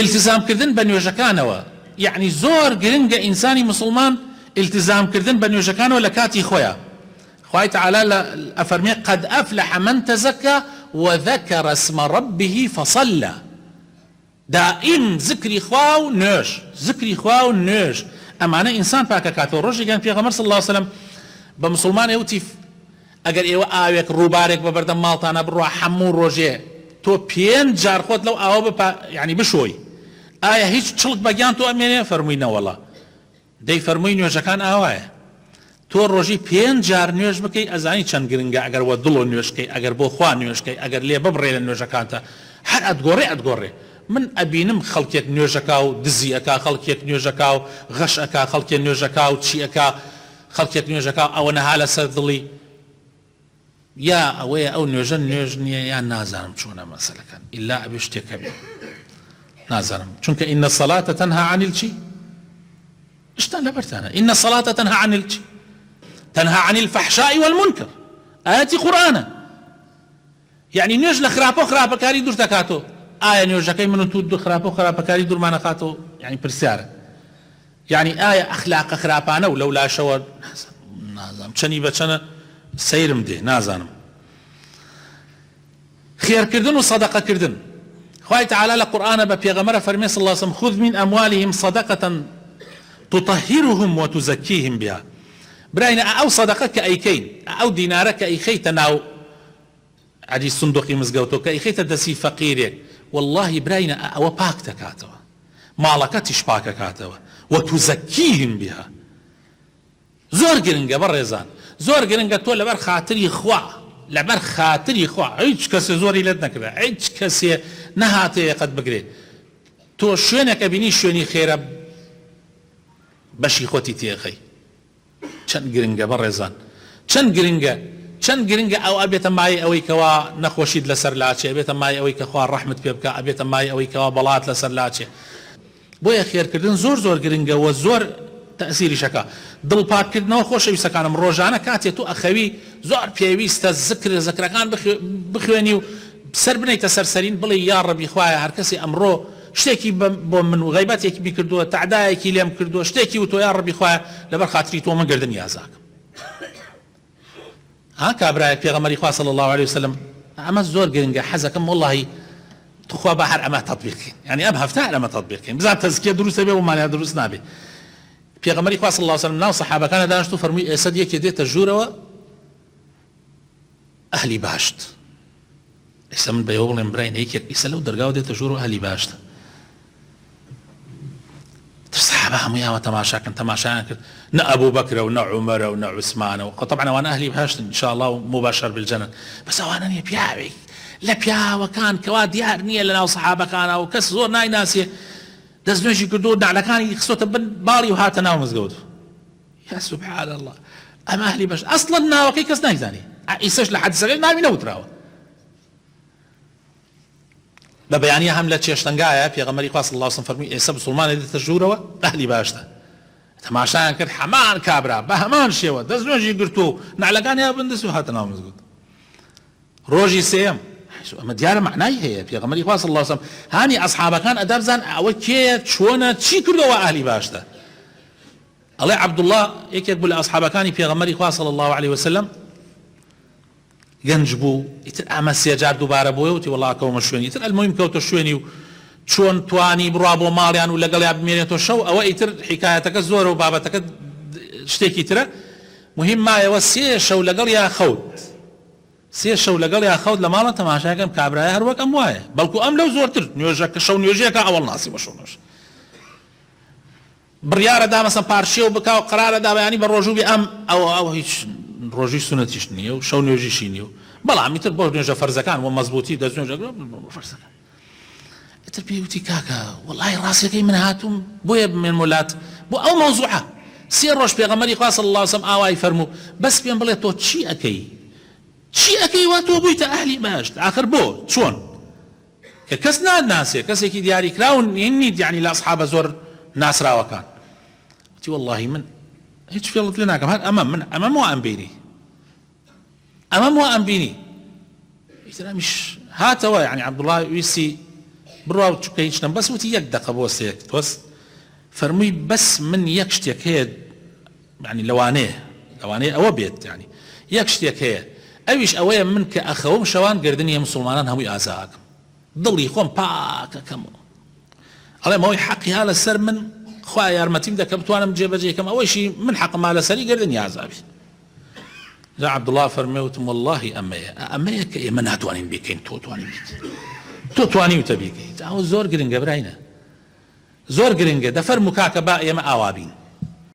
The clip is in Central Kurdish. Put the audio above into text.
التزام كردن بنيوجكانوا يعني زور جرنجا إنساني مسلمان التزام كردن بنيوجكانوا لكاتي خويا خوي تعالى أفرمي قد أفلح من تزكى وذكر اسم ربه فصلى دائم ذكري خواو نوش ذكري خواو نوش أما أنا إنسان باكا كاتو رجي كان في غمر صلى الله عليه وسلم بمسلمان يوتيف أجر إيوة آويك روبارك ببردم مالتانا بروح حمور روجي تو بين جار خود لو آو يعني بشوي آية هيج تشلق بجان تو أميني فرمينا والله دي فرموين نوجكان آوايا تو روجي بين جار نوج بكي أزاني چند گرنگا أجر ودلو نوج كي أجر بو خوان نوج كي أجر ليه ببري لنوجكانتا هر أتقوري من أبينم خلقيك نوجكاو دزي أكا خلقيك نوجكاو غش أكا خلقيك نوجكاو تشي أكا خلقيك نوجكاو أو نهالة سردلي يا أوي أو نوجن يا نازارم شونا مسألة كان إلا أبيشتك بي نازارم چونك إن الصلاة تنهى عن الشي اشتان لبرتانا إن الصلاة تنهى عن الشي تنهى عن الفحشاء والمنكر آياتي قرآنا يعني نوج لخرابو كاري دور تكاتو آية نوجكي منو تود خرابو كاري دور ما نخاتو يعني برسيارة يعني آية أخلاق خرابانا ولولا شور نازم چني بچنا سيرم دي نازانم خير كردن وصدقة كردن خواه تعالى لقرآن ببيغمرة فرمي صلى الله عليه وسلم خذ من أموالهم صدقة تطهرهم وتزكيهم بها براينا أو صدقة كأيكين أو دينارة كأيخي تناو عدي صندوقي مزقوتو كأيخي تدسي فقيري والله براينا أو باك تكاتوا مالكتش باك كاتوا وتزكيهم بها زور قرنقة بريزان زور قرنقة تو لبر خاطري خوا هيج كسي زوري لدنا كذا هيج كسي نهاتي قد بقري تو شوينك ابيني شويني خير بشي خوتي تيخي چند قرنقة بريزان چند قرنقة او ابيت معي اوي كوا نخوشيد لسر لاتشي ابيت معي اوي كخوار رحمة بيبكا ابيت معي اوي كوا بلات لسر لاتشي بويا خير كردن زور قرنقة وزور تأثيري شكا دل پاک کردنەوە خۆشەویستەکانم ڕۆژانە کاتێ تو ئەخەوی زۆر پێویستە زەکرەکان بخوێنی و سەر بنیتە سەرسەرین بڵێ یا ڕەبی خوایە هەر کەسێ ئەمڕۆ شتێکی بۆ من و غەیبەتێکی بیکردووە تەعدایەکی لێم کردووە شتێکی وتۆ یا ڕەبی خوایە لەبەر خاتری تۆ من گردن یازاکەم ها کابرایەک پێغەمبەری خوا صلی الله عليه وسلم ئەمە زۆر گرنگە حەزەکەم وەڵڵاهی تخوا بە هەر ئەمە تەطبیقکەین یعنی ئەم هەفتە هەر ئەمە تەطبیقکەین بزان تەزکیە دروستە بێ و مانیا دروست نابێ پێغەمبەری خوا صلی الله عليه وسلم ناو سەحابەکانە دانیشت و فەرمووی ئێستا یەکێ دێتە ژوورەوە ئەهلی باشت ئێستا من بەیەوە بڵێم براین یەکێک ئێستا لەو دەرگاوە دێتە ژوورەوە ئەهلی باشتە سەحابە هەموویانەوە تەماشایان کرد نە ئەبوو بەکرە و نە عومەرە و نە عوسمانە و طبعا ئەوانە ئەهلی باشتن ان شاء الله و مباشر بالجنة بەس ئەوانە نییە پیاوێک لە پیاوەکان کەوا دیار نییە لەناو سەحابەکانە و کەس زۆر نایناسێ دەستنوێژی کردو نعلەکانی خستۆتە بن باڵی و هاتە ناو مزگەوت یا سبحان الله ئەمە ئەهلی باش ئەسڵەن ناوەکەی کەس نایزانێ ئیسەش لە حەدیسەکەی ناوی نەوتراوە بە بەیانیە هەم لە چێشتەنگایە پێغەمبەری خوا صلی الله عليه وسلم فەرمووی ئێستا مسلمانێک دێتە ژوورەوە ئەهلی باشتە تەماشایان کرد هەمان کابرا بە هەمان شێوە دەستنوێژی گرتو و نعلەکانی بندست و هاتە ناو مزگەوت ڕۆژی سێیەم ئەمە دیارە معنای هەیە پێغەمبەری خوا صلی الله عليه وسلم هانی ئەصحابەکان ئەدا بزان ئەوە کێیە چۆنە چی کردەوە ئەهلی باشتە ئەڵێ عەبدوڵڵاه یەکێک بوو لە ئەصحابەکانی پێغەمبەری خوا صلی الله عليه وسلم گەنج بوو ئیتر ئەمە سێجار دووبارە بۆیە وتی وەڵڵا کەومە شوێنی ئیتر ئەلموهیم کەوتە شوێنی و چۆن توانی بڕوا بۆ ماڵیان و لەگەڵیان بمێنێتەوە شەو ئەوە ئیتر حیکایەتەکە زۆرە و بابەتەکە شتێکی ترە مهم مایەوە سێ شەو لەگەڵیان خەوت سێ شەو لەگەڵیان خەوت لە ماڵە تەماشاکەم کابرایە هەروەک ئەم وایە بەڵکو ئەم لەو زۆرتر نوێژەکە شەو نوێژەکە ئەوەڵ ناسی بە شەونەش بڕیارەدا مەسەن پارشێ و بکا و قەرارەدا بەیانی بە ڕۆژوو بێ ئەو هیچ ڕۆژی سونەتیش نییە و شەو نوێژیشی نییە و بەڵام ئیتر بۆ نوێژە فەرزەکان و مەزبوطی دەستنوێژەکە فەرزەکان ئیتر پێی وتی کاکە وەڵڵاهی ڕاستیەکەی من هاتووم بۆیە بمێن وڵات بۆ ئەو مەوزوعە سێ ڕۆژ پێغەمبەری خوا صلی الله عليه وسلم ئاوای فەرموو بەس پێم بڵێ تۆ چی ئەکەی وا تۆ بوویتە ئەهلی باشت ئاخر بۆ چۆن کە کەس ناناسێ کەسێکی دیاریکراون نیت یعنی لە ئەصحابە زۆر ناسراوەکان وتی وەڵڵاهی من هیچ فێڵت لێ ناکەم هەر ئەمەم وا ئەمەم وا ئەم بینی ئیتر ئەمیش هاتەوە یعنی عەبدوڵڵاه ویستی بڕوا چکە هیچ نەم بەس وتی 1 دقە بۆ سێک تۆست فەرمووی بەس من یەک شتێک هەیە يعني لەوانەیە ئەوە بێت يعني یەک شتێک هەیە ئەویش ئەوەیە من کە ئەخەوم شەوان گردنی مسلمانان هەمووی ئازاکەم دڵی خۆم پاکەکەم ئەڵێ ئەوەی حەقی ها لەسەر من خوا یارمەتیم دەکە بتوانم جێبەجێکەم ئەوەیشی من حەقما لەسەری گردنی ئازابی جا عەبدوڵڵا فەرمێوتم والله ئەمەیە کە ئێمە ناتوانین بیکەین تۆ توانی بیت تۆ توانیوتە بیکەیت ئەوە زۆر گرنگە برایە زۆر گرنگە دەفەرموو کاکە با ئێمە ئاوا بین